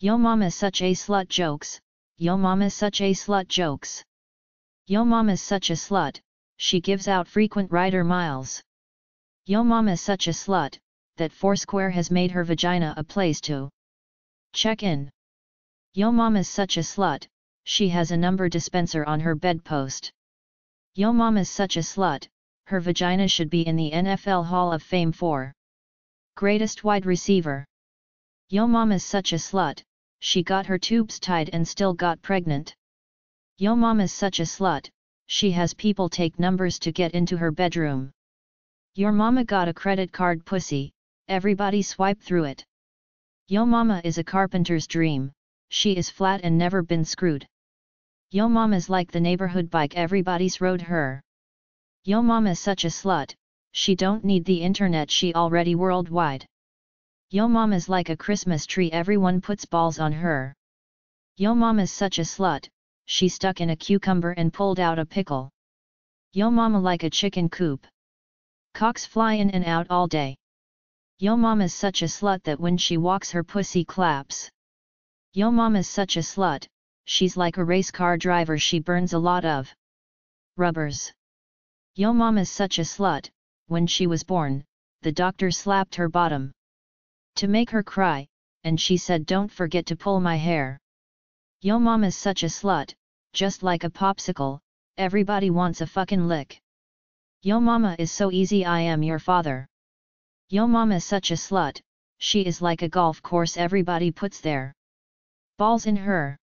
Yo mama such a slut jokes, yo mama such a slut jokes. Yo mama's such a slut, she gives out frequent rider miles. Yo mama's such a slut, that Foursquare has made her vagina a place to check in. Yo mama's such a slut, she has a number dispenser on her bedpost. Yo mama's such a slut, her vagina should be in the NFL Hall of Fame for greatest wide receiver. Yo mama's such a slut, she got her tubes tied and still got pregnant. Yo mama's such a slut, she has people take numbers to get into her bedroom. Your mama got a credit card pussy, everybody swipe through it. Yo mama is a carpenter's dream, she is flat and never been screwed. Yo mama's like the neighborhood bike, everybody's rode her. Yo mama's such a slut, she don't need the internet, she already worldwide. Yo mama's like a Christmas tree, everyone puts balls on her. Yo mama's such a slut, she stuck in a cucumber and pulled out a pickle. Yo mama like a chicken coop. Cocks fly in and out all day. Yo mama's such a slut that when she walks her pussy claps. Yo mama's such a slut, she's like a race car driver, she burns a lot of rubbers. Yo mama's such a slut, when she was born, the doctor slapped her bottom to make her cry, and she said don't forget to pull my hair. Yo mama's such a slut, just like a popsicle, everybody wants a fucking lick. Yo mama is so easy, I am your father. Yo mama's such a slut, she is like a golf course, everybody puts their balls in her.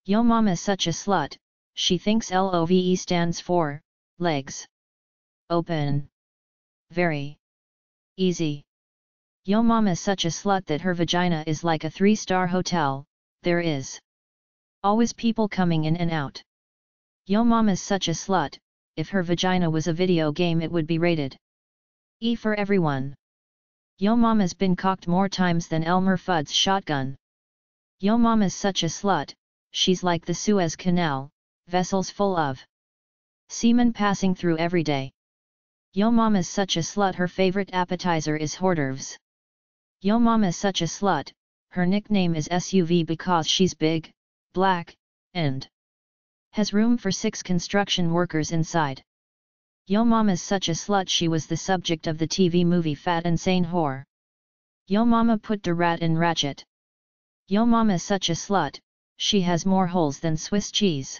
Yo mama's such a slut, she thinks LOVE stands for legs open. Very easy. Yo mama's such a slut that her vagina is like a 3-star hotel, there is always people coming in and out. Yo mama's such a slut, if her vagina was a video game it would be rated E for everyone. Yo mama's been cocked more times than Elmer Fudd's shotgun. Yo mama's such a slut, she's like the Suez Canal, vessels full of semen passing through every day. Yo mama's such a slut, her favorite appetizer is hors d'oeuvres. Yo mama's such a slut, her nickname is SUV because she's big, black, and has room for 6 construction workers inside. Yo mama's such a slut, she was the subject of the TV movie Fat Insane Whore. Yo mama put the rat in Ratchet. Yo mama's such a slut, she has more holes than Swiss cheese.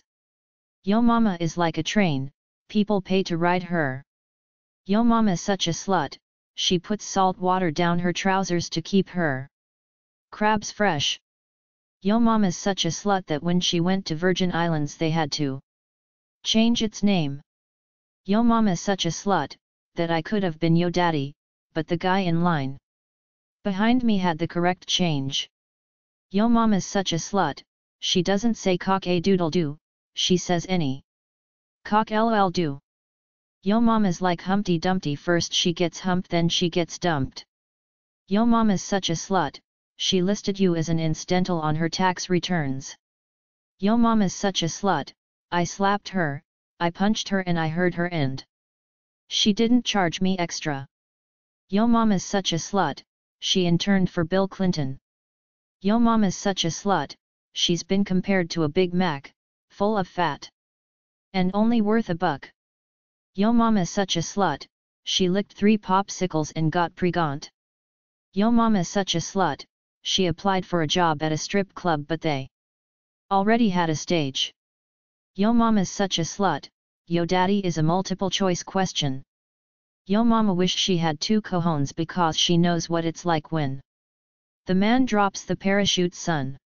Yo mama is like a train, people pay to ride her. Yo mama's such a slut, she puts salt water down her trousers to keep her crabs fresh. Yo mama's such a slut that when she went to Virgin Islands they had to change its name. Yo mama's such a slut, that I could have been yo daddy, but the guy in line behind me had the correct change. Yo mama's such a slut, she doesn't say cock a doodle doo, she says any cock lol do. Yo mama's like Humpty Dumpty, first she gets humped then she gets dumped. Yo mama's such a slut, she listed you as an incidental on her tax returns. Yo mama's such a slut, I slapped her, I punched her and I heard her and she didn't charge me extra. Yo mama's such a slut, she interned for Bill Clinton. Yo mama's such a slut, she's been compared to a Big Mac, full of fat and only worth $1. Yo mama's such a slut, she licked 3 popsicles and got pregnant. Yo mama's such a slut, she applied for a job at a strip club but they already had a stage. Yo mama's such a slut, yo daddy is a multiple choice question. Yo mama wish she had 2 cojones because she knows what it's like when the man drops the parachute, son.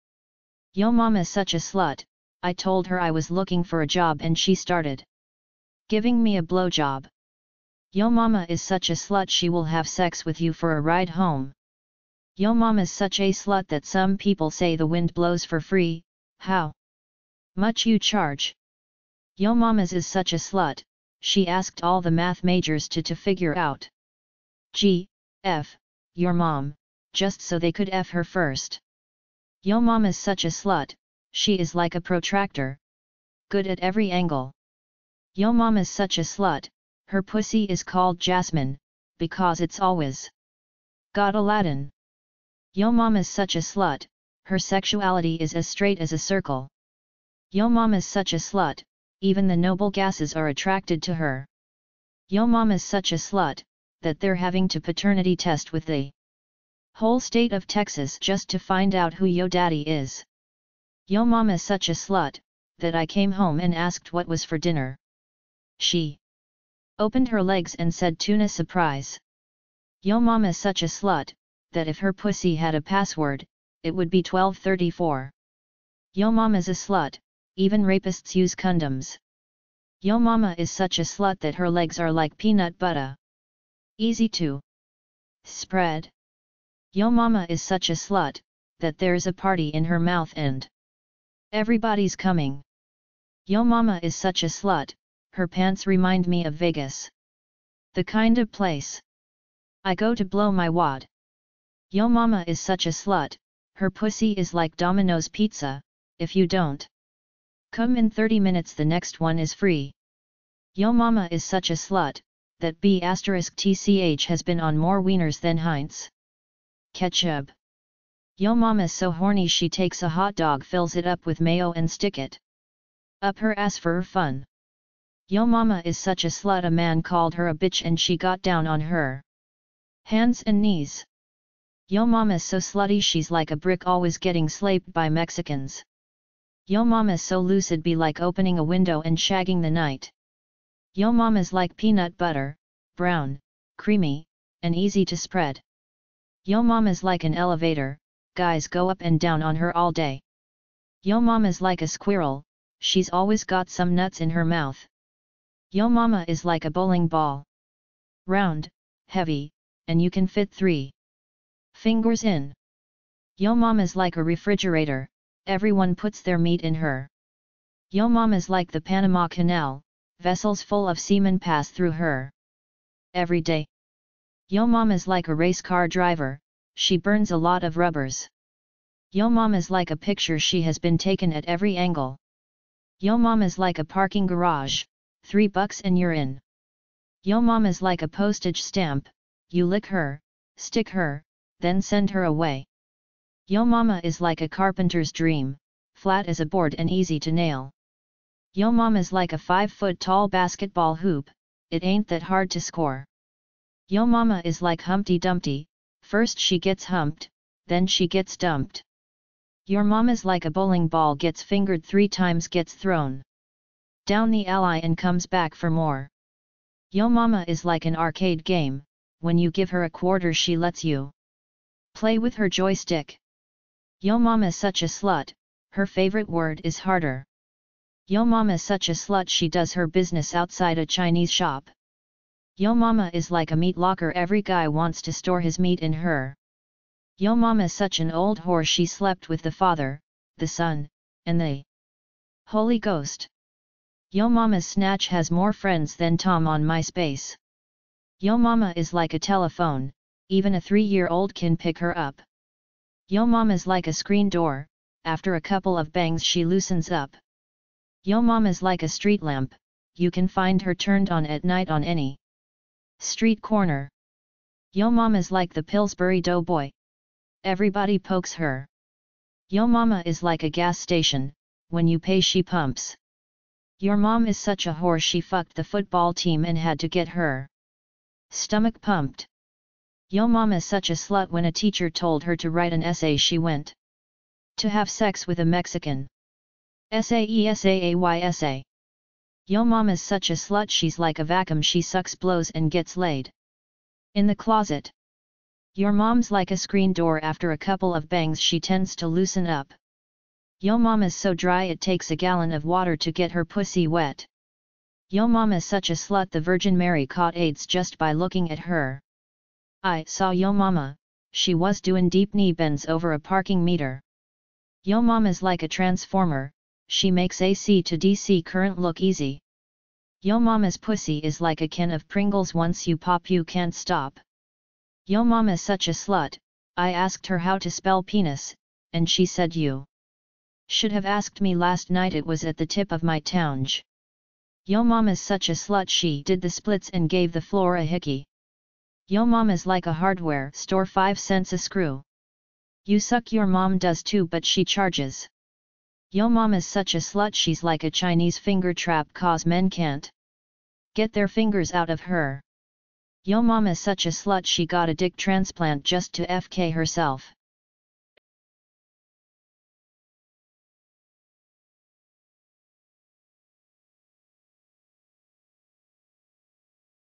Yo mama's such a slut, I told her I was looking for a job and she started giving me a blowjob. Yo mama is such a slut, she will have sex with you for a ride home. Yo mama's such a slut that some people say the wind blows for free, how much you charge? Yo mama's is such a slut, she asked all the math majors to figure out F, your mom, just so they could F her first. Yo mama's such a slut, she is like a protractor, good at every angle. Yo mama's such a slut, her pussy is called Jasmine, because it's always got Aladdin. Yo mama's such a slut, her sexuality is as straight as a circle. Yo mama's such a slut, even the noble gases are attracted to her. Yo mama's such a slut, that they're having to paternity test with the whole state of Texas just to find out who yo daddy is. Yo mama's such a slut, that I came home and asked what was for dinner. She opened her legs and said tuna surprise. Yo mama's such a slut, that if her pussy had a password, it would be 1234. Yo mama's a slut, even rapists use condoms. Yo mama is such a slut that her legs are like peanut butter. Easy to spread. Yo mama is such a slut, that there's a party in her mouth and everybody's coming. Yo mama is such a slut, her pants remind me of Vegas. The kind of place I go to blow my wad. Yo mama is such a slut, her pussy is like Domino's pizza, if you don't come in 30 minutes the next one is free. Yo mama is such a slut, that B*TCH has been on more wieners than Heinz ketchup. Yo mama's so horny she takes a hot dog, fills it up with mayo and stick it up her ass for fun. Yo mama is such a slut, a man called her a bitch and she got down on her hands and knees. Yo mama's so slutty she's like a brick, always getting slapped by Mexicans. Yo mama's so lucid, be like opening a window and shagging the night. Yo mama's like peanut butter, brown, creamy, and easy to spread. Yo mama's like an elevator, guys go up and down on her all day. Yo mama's like a squirrel, she's always got some nuts in her mouth. Yo mama is like a bowling ball. Round, heavy, and you can fit 3 fingers in. Yo mama's like a refrigerator, everyone puts their meat in her. Yo mama's like the Panama Canal, vessels full of semen pass through her every day. Yo mama's like a race car driver, she burns a lot of rubbers. Yo mama's like a picture, she has been taken at every angle. Yo mama's like a parking garage, $3 and you're in. Yo mama's like a postage stamp, you lick her, stick her, then send her away. Yo mama is like a carpenter's dream, flat as a board and easy to nail. Yo mama's like a 5-foot tall basketball hoop, it ain't that hard to score. Yo mama is like Humpty Dumpty, first she gets humped, then she gets dumped. Your mama's like a bowling ball, gets fingered 3 times, gets thrown down the alley and comes back for more. Yo mama is like an arcade game, when you give her a quarter she lets you play with her joystick. Yo mama's such a slut, her favorite word is harder. Yo mama's such a slut, she does her business outside a Chinese shop. Yo mama is like a meat locker, every guy wants to store his meat in her. Yo mama's such an old whore, she slept with the Father, the Son, and the Holy Ghost. Yo mama's snatch has more friends than Tom on MySpace. Yo mama is like a telephone, even a 3-year-old can pick her up. Yo mama's like a screen door, after a couple of bangs she loosens up. Yo mama's like a street lamp, you can find her turned on at night on any street corner. Yo mama's like the Pillsbury Doughboy, everybody pokes her. Yo mama is like a gas station, when you pay she pumps. Your mom is such a whore, she fucked the football team and had to get her stomach pumped. Yo mama's such a slut, when a teacher told her to write an essay she went to have sex with a Mexican. Essay. Yo mama's such a slut, she's like a vacuum, she sucks, blows and gets laid in the closet. Your mom's like a screen door, after a couple of bangs she tends to loosen up. Yo mama's so dry it takes a gallon of water to get her pussy wet. Yo mama's such a slut, the Virgin Mary caught AIDS just by looking at her. I saw yo mama, she was doing deep knee bends over a parking meter. Yo mama's like a transformer, she makes AC to DC current look easy. Yo mama's pussy is like a can of Pringles, once you pop you can't stop. Yo mama's such a slut, I asked her how to spell penis, and she said you should have asked me last night, it was at the tip of my tongue. Yo mama's such a slut, she did the splits and gave the floor a hickey. Yo mama's like a hardware store, 5 cents a screw. You suck, your mom does too, but she charges. Yo mama's such a slut, she's like a Chinese finger trap, cause men can't get their fingers out of her. Yo mama's such a slut, she got a dick transplant just to FK herself.